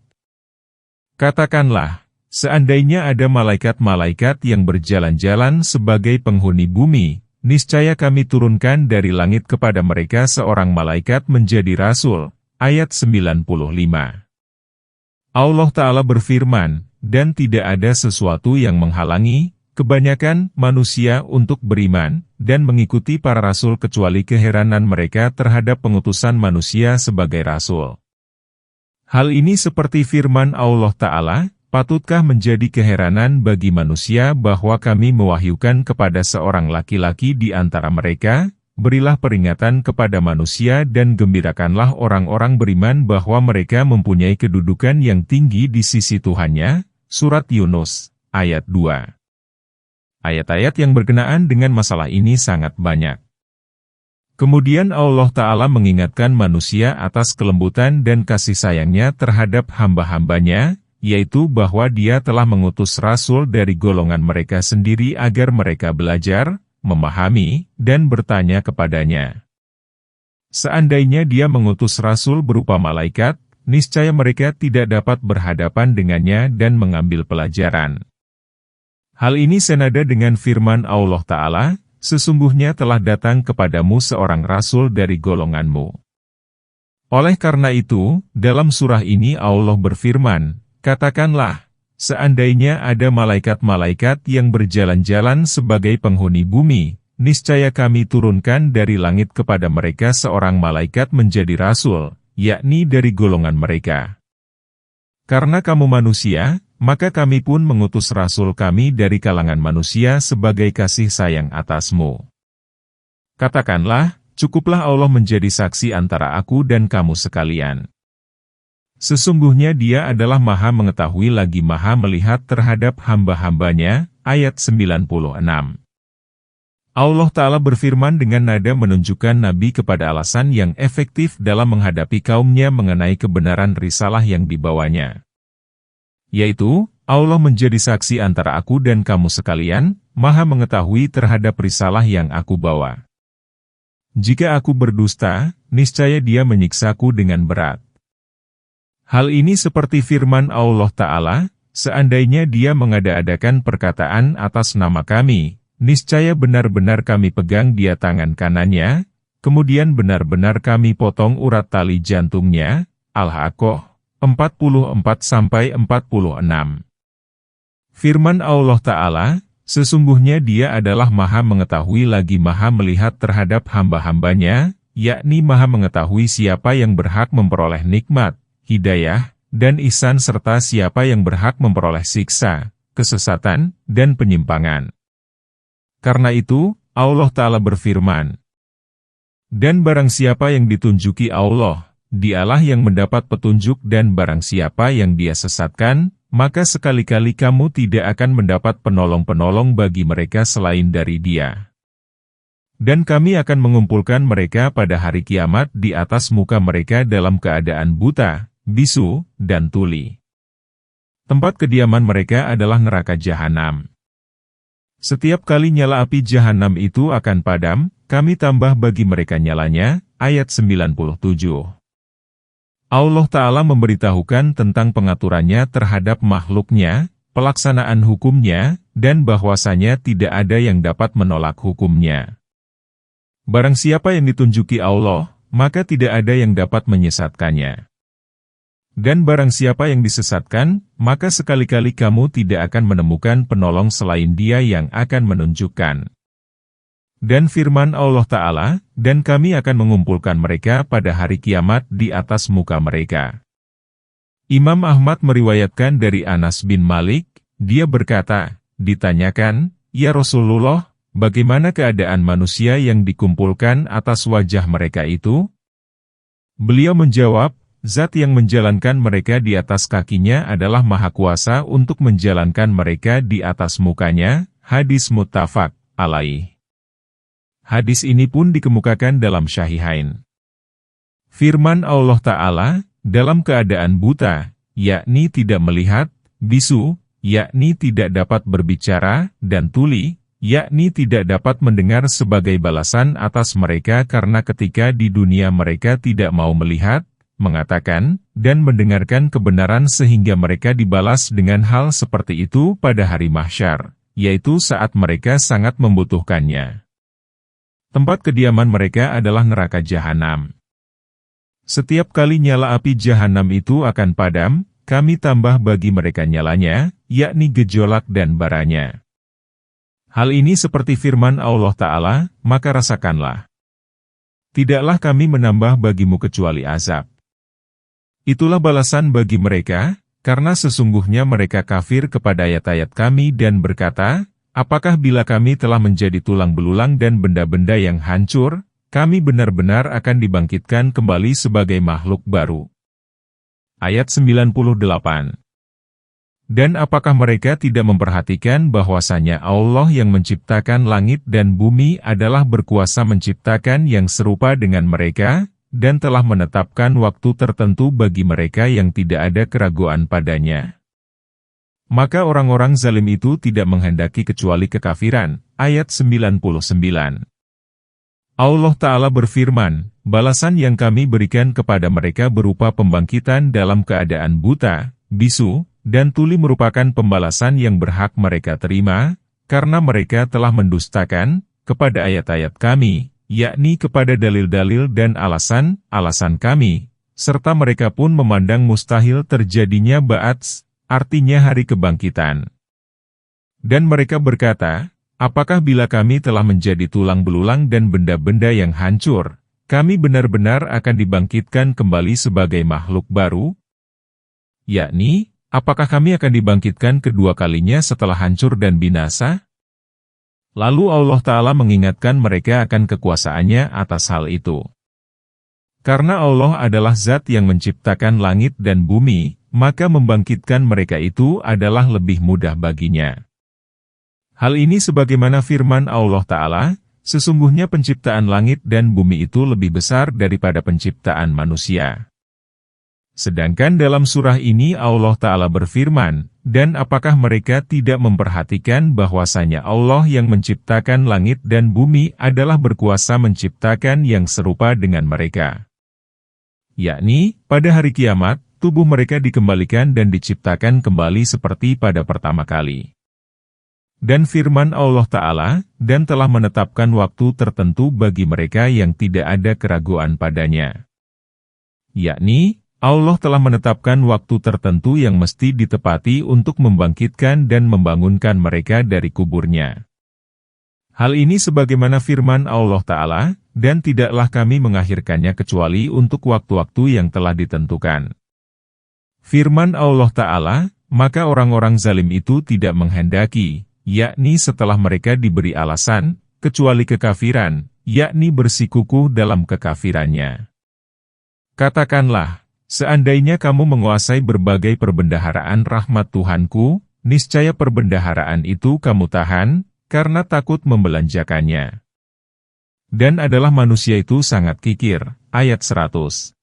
Katakanlah, seandainya ada malaikat-malaikat yang berjalan-jalan sebagai penghuni bumi, niscaya kami turunkan dari langit kepada mereka seorang malaikat menjadi rasul. Ayat 95. Allah Ta'ala berfirman, dan tidak ada sesuatu yang menghalangi kebanyakan manusia untuk beriman dan mengikuti para rasul kecuali keheranan mereka terhadap pengutusan manusia sebagai rasul. Hal ini seperti firman Allah Ta'ala, patutkah menjadi keheranan bagi manusia bahwa kami mewahyukan kepada seorang laki-laki di antara mereka, berilah peringatan kepada manusia dan gembirakanlah orang-orang beriman bahwa mereka mempunyai kedudukan yang tinggi di sisi Tuhannya. Surat Yunus, ayat 2. Ayat-ayat yang berkenaan dengan masalah ini sangat banyak. Kemudian Allah Ta'ala mengingatkan manusia atas kelembutan dan kasih sayangnya terhadap hamba-hambanya, yaitu bahwa Dia telah mengutus rasul dari golongan mereka sendiri agar mereka belajar, memahami, dan bertanya kepadanya. Seandainya Dia mengutus rasul berupa malaikat, niscaya mereka tidak dapat berhadapan dengannya dan mengambil pelajaran. Hal ini senada dengan firman Allah Ta'ala, sesungguhnya telah datang kepadamu seorang rasul dari golonganmu. Oleh karena itu, dalam surah ini Allah berfirman, katakanlah, seandainya ada malaikat-malaikat yang berjalan-jalan sebagai penghuni bumi, niscaya kami turunkan dari langit kepada mereka seorang malaikat menjadi rasul, yakni dari golongan mereka. Karena kamu manusia, maka kami pun mengutus rasul kami dari kalangan manusia sebagai kasih sayang atasmu. Katakanlah, cukuplah Allah menjadi saksi antara aku dan kamu sekalian. Sesungguhnya Dia adalah Maha Mengetahui lagi Maha Melihat terhadap hamba-hambanya. Ayat 96. Allah Ta'ala berfirman dengan nada menunjukkan Nabi kepada alasan yang efektif dalam menghadapi kaumnya mengenai kebenaran risalah yang dibawanya. Yaitu, Allah menjadi saksi antara aku dan kamu sekalian, Maha Mengetahui terhadap risalah yang aku bawa. Jika aku berdusta, niscaya Dia menyiksaku dengan berat. Hal ini seperti firman Allah Ta'ala, seandainya Dia mengada-adakan perkataan atas nama kami, niscaya benar-benar kami pegang Dia tangan kanannya, kemudian benar-benar kami potong urat tali jantungnya. Al-Haqqah 44-46. Firman Allah Ta'ala, sesungguhnya Dia adalah Maha Mengetahui lagi Maha Melihat terhadap hamba-hambanya, yakni Maha Mengetahui siapa yang berhak memperoleh nikmat, hidayah, dan ihsan serta siapa yang berhak memperoleh siksa, kesesatan, dan penyimpangan. Karena itu, Allah Ta'ala berfirman, dan barang siapa yang ditunjuki Allah, Dialah yang mendapat petunjuk dan barang siapa yang Dia sesatkan, maka sekali-kali kamu tidak akan mendapat penolong-penolong bagi mereka selain dari Dia. Dan kami akan mengumpulkan mereka pada hari kiamat di atas muka mereka dalam keadaan buta, bisu, dan tuli. Tempat kediaman mereka adalah neraka jahanam. Setiap kali nyala api jahanam itu akan padam, kami tambah bagi mereka nyalanya. Ayat 97. Allah Ta'ala memberitahukan tentang pengaturannya terhadap makhluknya, pelaksanaan hukumnya, dan bahwasanya tidak ada yang dapat menolak hukumnya. Barang siapa yang ditunjuki Allah, maka tidak ada yang dapat menyesatkannya. Dan barang siapa yang disesatkan, maka sekali-kali kamu tidak akan menemukan penolong selain Dia yang akan menunjukkan. Dan firman Allah Ta'ala, dan kami akan mengumpulkan mereka pada hari kiamat di atas muka mereka. Imam Ahmad meriwayatkan dari Anas bin Malik, dia berkata, ditanyakan, ya Rasulullah, bagaimana keadaan manusia yang dikumpulkan atas wajah mereka itu? Beliau menjawab, Zat yang menjalankan mereka di atas kakinya adalah Maha Kuasa untuk menjalankan mereka di atas mukanya. Hadis muttafaq alaih. Hadis ini pun dikemukakan dalam Syahihain. Firman Allah Ta'ala, dalam keadaan buta, yakni tidak melihat, bisu, yakni tidak dapat berbicara, dan tuli, yakni tidak dapat mendengar sebagai balasan atas mereka karena ketika di dunia mereka tidak mau melihat, mengatakan, dan mendengarkan kebenaran sehingga mereka dibalas dengan hal seperti itu pada hari mahsyar, yaitu saat mereka sangat membutuhkannya. Tempat kediaman mereka adalah neraka jahanam. Setiap kali nyala api jahanam itu akan padam, kami tambah bagi mereka nyalanya, yakni gejolak dan baranya. Hal ini seperti firman Allah Ta'ala, maka rasakanlah. Tidaklah kami menambah bagimu kecuali azab. Itulah balasan bagi mereka, karena sesungguhnya mereka kafir kepada ayat-ayat kami dan berkata, apakah bila kami telah menjadi tulang belulang dan benda-benda yang hancur, kami benar-benar akan dibangkitkan kembali sebagai makhluk baru. Ayat 98. Dan apakah mereka tidak memperhatikan bahwasanya Allah yang menciptakan langit dan bumi adalah berkuasa menciptakan yang serupa dengan mereka, dan telah menetapkan waktu tertentu bagi mereka yang tidak ada keraguan padanya. Maka orang-orang zalim itu tidak menghendaki kecuali kekafiran. Ayat 99. Allah Ta'ala berfirman, balasan yang kami berikan kepada mereka berupa pembangkitan dalam keadaan buta, bisu, dan tuli merupakan pembalasan yang berhak mereka terima, karena mereka telah mendustakan kepada ayat-ayat kami, yakni kepada dalil-dalil dan alasan-alasan kami, serta mereka pun memandang mustahil terjadinya ba'ats, artinya hari kebangkitan. Dan mereka berkata, apakah bila kami telah menjadi tulang belulang dan benda-benda yang hancur, kami benar-benar akan dibangkitkan kembali sebagai makhluk baru? Yakni, apakah kami akan dibangkitkan kedua kalinya setelah hancur dan binasa? Lalu Allah Ta'ala mengingatkan mereka akan kekuasaannya atas hal itu. Karena Allah adalah zat yang menciptakan langit dan bumi, maka membangkitkan mereka itu adalah lebih mudah baginya. Hal ini sebagaimana firman Allah Ta'ala, sesungguhnya penciptaan langit dan bumi itu lebih besar daripada penciptaan manusia. Sedangkan dalam surah ini Allah Ta'ala berfirman, dan apakah mereka tidak memperhatikan bahwasanya Allah yang menciptakan langit dan bumi adalah berkuasa menciptakan yang serupa dengan mereka. Yakni, pada hari kiamat, tubuh mereka dikembalikan dan diciptakan kembali seperti pada pertama kali. Dan firman Allah Ta'ala, dan telah menetapkan waktu tertentu bagi mereka yang tidak ada keraguan padanya. Yakni, Allah telah menetapkan waktu tertentu yang mesti ditepati untuk membangkitkan dan membangunkan mereka dari kuburnya. Hal ini sebagaimana firman Allah Ta'ala, dan tidaklah kami mengakhirkannya kecuali untuk waktu-waktu yang telah ditentukan. Firman Allah Ta'ala, maka orang-orang zalim itu tidak menghendaki, yakni setelah mereka diberi alasan, kecuali kekafiran, yakni bersikukuh dalam kekafirannya. Katakanlah, seandainya kamu menguasai berbagai perbendaharaan rahmat Tuhanku, niscaya perbendaharaan itu kamu tahan, karena takut membelanjakannya. Dan adalah manusia itu sangat kikir. Ayat 100.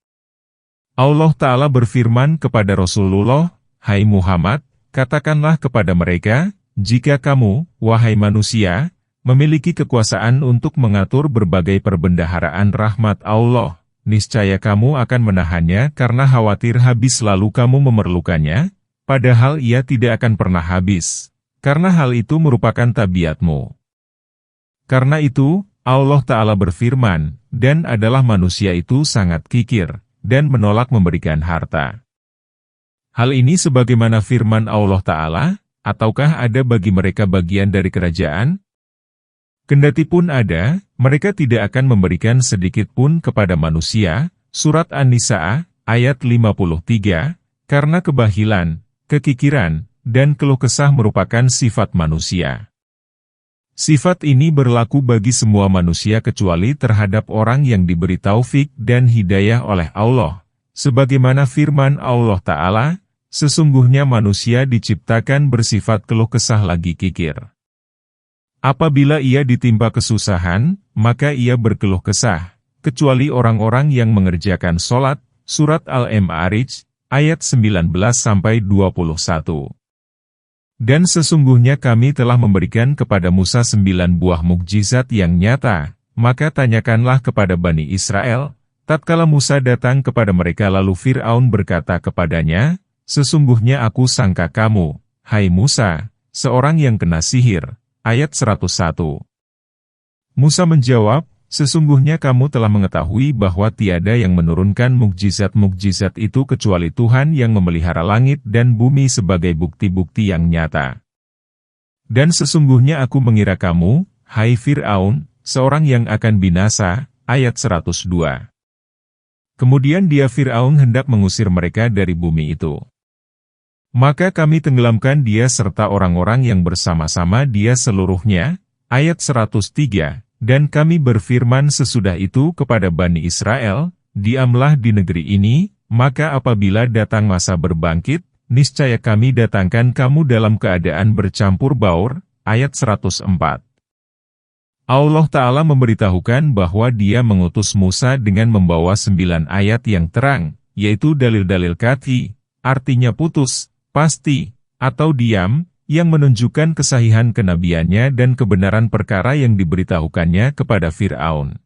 Allah Ta'ala berfirman kepada Rasulullah, hai Muhammad, katakanlah kepada mereka, jika kamu, wahai manusia, memiliki kekuasaan untuk mengatur berbagai perbendaharaan rahmat Allah, niscaya kamu akan menahannya karena khawatir habis lalu kamu memerlukannya, padahal ia tidak akan pernah habis, karena hal itu merupakan tabiatmu. Karena itu, Allah Ta'ala berfirman, dan adalah manusia itu sangat kikir, dan menolak memberikan harta. Hal ini sebagaimana firman Allah Ta'ala, ataukah ada bagi mereka bagian dari kerajaan? Kendati pun ada, mereka tidak akan memberikan sedikit pun kepada manusia. Surat An-Nisa, ayat 53, karena kebahilan, kekikiran, dan keluh kesah merupakan sifat manusia. Sifat ini berlaku bagi semua manusia kecuali terhadap orang yang diberi taufik dan hidayah oleh Allah. Sebagaimana firman Allah Ta'ala, sesungguhnya manusia diciptakan bersifat keluh kesah lagi kikir. Apabila ia ditimpa kesusahan, maka ia berkeluh kesah, kecuali orang-orang yang mengerjakan sholat. Surat Al-Ma'arij, ayat 19-21. Dan sesungguhnya kami telah memberikan kepada Musa 9 buah mukjizat yang nyata, maka tanyakanlah kepada Bani Israel, tatkala Musa datang kepada mereka lalu Fir'aun berkata kepadanya, sesungguhnya aku sangka kamu, hai Musa, seorang yang kena sihir. Ayat 101. Musa menjawab, sesungguhnya kamu telah mengetahui bahwa tiada yang menurunkan mukjizat-mukjizat itu kecuali Tuhan yang memelihara langit dan bumi sebagai bukti-bukti yang nyata. Dan sesungguhnya aku mengira kamu, hai Fir'aun, seorang yang akan binasa. Ayat 102. Kemudian Fir'aun hendak mengusir mereka dari bumi itu. Maka kami tenggelamkan dia serta orang-orang yang bersama-sama dia seluruhnya. Ayat 103. Dan kami berfirman sesudah itu kepada Bani Israel, diamlah di negeri ini, maka apabila datang masa berbangkit, niscaya kami datangkan kamu dalam keadaan bercampur baur. Ayat 104. Allah Ta'ala memberitahukan bahwa Dia mengutus Musa dengan membawa 9 ayat yang terang, yaitu dalil-dalil qat'i, artinya putus, pasti, atau diam, yang menunjukkan kesahihan kenabiannya dan kebenaran perkara yang diberitahukannya kepada Fir'aun.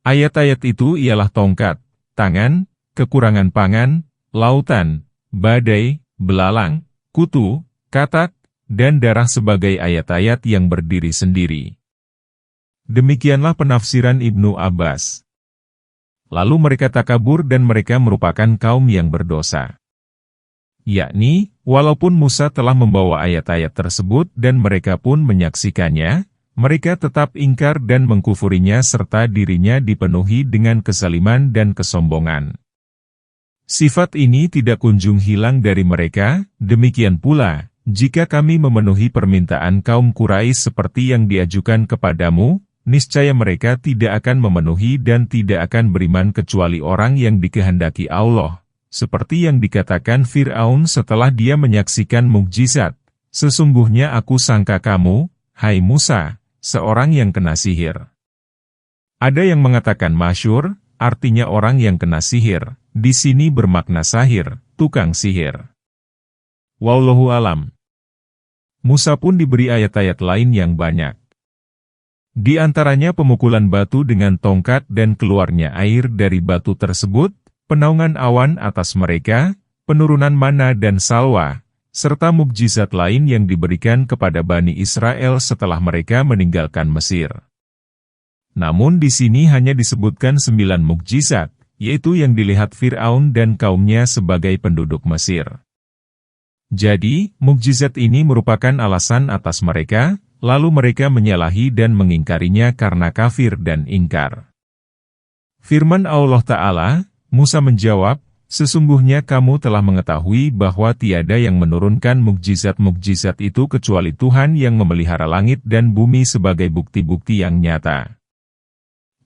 Ayat-ayat itu ialah tongkat, tangan, kekurangan pangan, lautan, badai, belalang, kutu, katak, dan darah sebagai ayat-ayat yang berdiri sendiri. Demikianlah penafsiran Ibnu Abbas. Lalu mereka takabur dan mereka merupakan kaum yang berdosa. Yakni, walaupun Musa telah membawa ayat-ayat tersebut dan mereka pun menyaksikannya, mereka tetap ingkar dan mengkufurinya serta dirinya dipenuhi dengan kezaliman dan kesombongan. Sifat ini tidak kunjung hilang dari mereka, demikian pula, jika kami memenuhi permintaan kaum Quraisy seperti yang diajukan kepadamu, niscaya mereka tidak akan memenuhi dan tidak akan beriman kecuali orang yang dikehendaki Allah. Seperti yang dikatakan Fir'aun setelah dia menyaksikan mukjizat, sesungguhnya aku sangka kamu, hai Musa, seorang yang kena sihir. Ada yang mengatakan masyhur, artinya orang yang kena sihir, di sini bermakna sahir, tukang sihir. Wallahu alam. Musa pun diberi ayat-ayat lain yang banyak. Di antaranya pemukulan batu dengan tongkat dan keluarnya air dari batu tersebut, penaungan awan atas mereka, penurunan mana dan salwa, serta mukjizat lain yang diberikan kepada Bani Israel setelah mereka meninggalkan Mesir. Namun di sini hanya disebutkan 9 mukjizat, yaitu yang dilihat Fir'aun dan kaumnya sebagai penduduk Mesir. Jadi, mukjizat ini merupakan alasan atas mereka, lalu mereka menyalahi dan mengingkarinya karena kafir dan ingkar. Firman Allah Ta'ala, Musa menjawab, sesungguhnya kamu telah mengetahui bahwa tiada yang menurunkan mukjizat-mukjizat itu kecuali Tuhan yang memelihara langit dan bumi sebagai bukti-bukti yang nyata.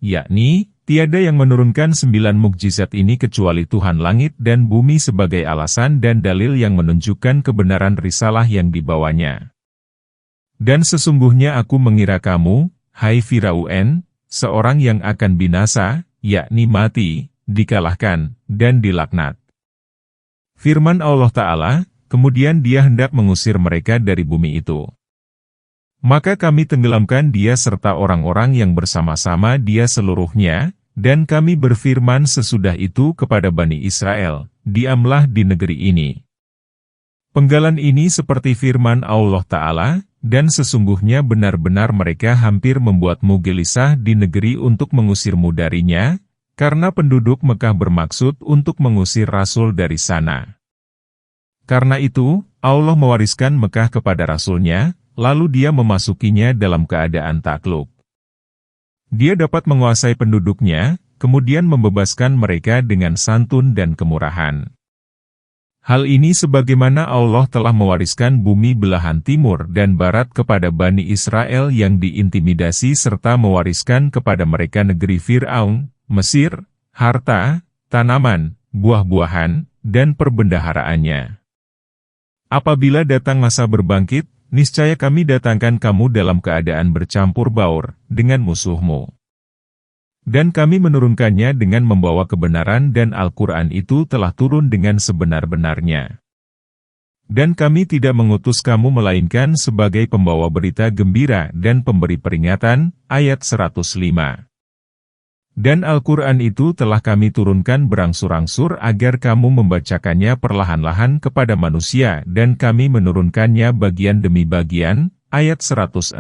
Yakni, tiada yang menurunkan 9 mukjizat ini kecuali Tuhan langit dan bumi sebagai alasan dan dalil yang menunjukkan kebenaran risalah yang dibawanya. Dan sesungguhnya aku mengira kamu, hai Fir'aun, seorang yang akan binasa, yakni mati, dikalahkan, dan dilaknat. Firman Allah Ta'ala, kemudian dia hendak mengusir mereka dari bumi itu. Maka kami tenggelamkan dia serta orang-orang yang bersama-sama dia seluruhnya, dan kami berfirman sesudah itu kepada Bani Israel, diamlah di negeri ini. Penggalan ini seperti firman Allah Ta'ala, dan sesungguhnya benar-benar mereka hampir membuatmu gelisah di negeri untuk mengusirmu darinya, karena penduduk Mekah bermaksud untuk mengusir Rasul dari sana. Karena itu, Allah mewariskan Mekah kepada Rasul-Nya, lalu dia memasukinya dalam keadaan takluk. Dia dapat menguasai penduduknya, kemudian membebaskan mereka dengan santun dan kemurahan. Hal ini sebagaimana Allah telah mewariskan bumi belahan timur dan barat kepada Bani Israel yang diintimidasi serta mewariskan kepada mereka negeri Fir'aun, Mesir, harta, tanaman, buah-buahan, dan perbendaharaannya. Apabila datang masa berbangkit, niscaya kami datangkan kamu dalam keadaan bercampur baur dengan musuhmu. Dan kami menurunkannya dengan membawa kebenaran dan Al-Quran itu telah turun dengan sebenar-benarnya. Dan kami tidak mengutus kamu melainkan sebagai pembawa berita gembira dan pemberi peringatan, ayat 105. Dan Al-Quran itu telah kami turunkan berangsur-angsur agar kamu membacakannya perlahan-lahan kepada manusia dan kami menurunkannya bagian demi bagian, ayat 106.